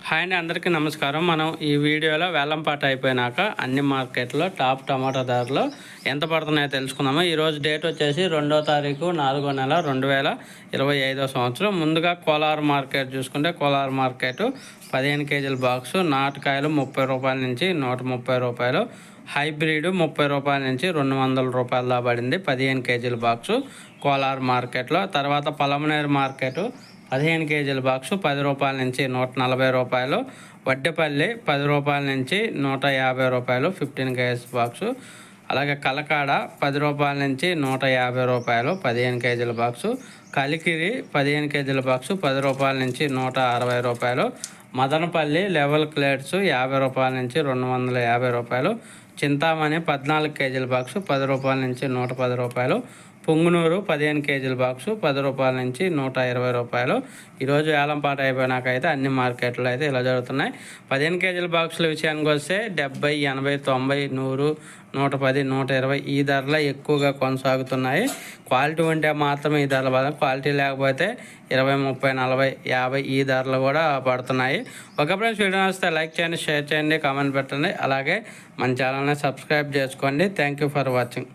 Hi అండి, అందరికీ నమస్కారం. మనం ఈ వీడియోలో వేలంపాట అయిపోయినాక అన్ని మార్కెట్లో టాప్ టమాటా ధరలు ఎంత పడుతున్నాయో తెలుసుకుందాము. ఈరోజు డేట్ వచ్చేసి 2వ తారీఖు 4వ నెల 2025 సంవత్సరం. ముందుగా కోలార్ మార్కెట్ చూసుకుంటే కోలార్ మార్కెట్ 15 కేజీల బాక్సు నాటుకాయలు 30 రూపాయల నుంచి 130 రూపాయలు, హైబ్రిడ్ 30 రూపాయల నుంచి 200 రూపాయల దా పడింది 15 కేజీల బాక్సు కోలార్ మార్కెట్లో. తర్వాత పలమనేరు మార్కెట్ 15 కేజీల బాక్సు 10 రూపాయల నుంచి 140 రూపాయలు, వడ్డేపల్లి 10 రూపాయల నుంచి 150 రూపాయలు 15 కేజీస్ బాక్సు. అలాగే కలకాడ 10 రూపాయల నుంచి 150 రూపాయలు 15 కేజీల బాక్సు, కలికిరి 15 కేజీల బాక్సు 10 రూపాయల నుంచి 160 రూపాయలు, మదనపల్లి లెవెల్ ప్లేట్స్ 50 రూపాయల నుంచి 250 రూపాయలు, చింతామణి 14 కేజీల బాక్సు 10 రూపాయల నుంచి 110 రూపాయలు, పొంగునూరు 15 కేజీల బాక్సు 10 రూపాయల నుంచి 120 రూపాయలు. ఈరోజు వేలంపాట అయిపోయినాకైతే అన్ని మార్కెట్లో అయితే ఇలా జరుగుతున్నాయి. 15 కేజీల బాక్సుల విషయానికి వస్తే 70, 80, 90, 100, 110, 120 ఈ ధరలు ఎక్కువగా కొనసాగుతున్నాయి. క్వాలిటీ ఉంటే మాత్రమే ఈ ధరలు పడతాయి. క్వాలిటీ లేకపోతే 20, 30, 40, 50 ఈ ధరలు కూడా పడుతున్నాయి. ఒక ఫ్రెండ్స్ వీడియో వస్తే లైక్ చేయండి, షేర్ చేయండి, కామెంట్ పెట్టండి. అలాగే మన ఛానల్ని సబ్స్క్రైబ్ చేసుకోండి. Thank you for watching.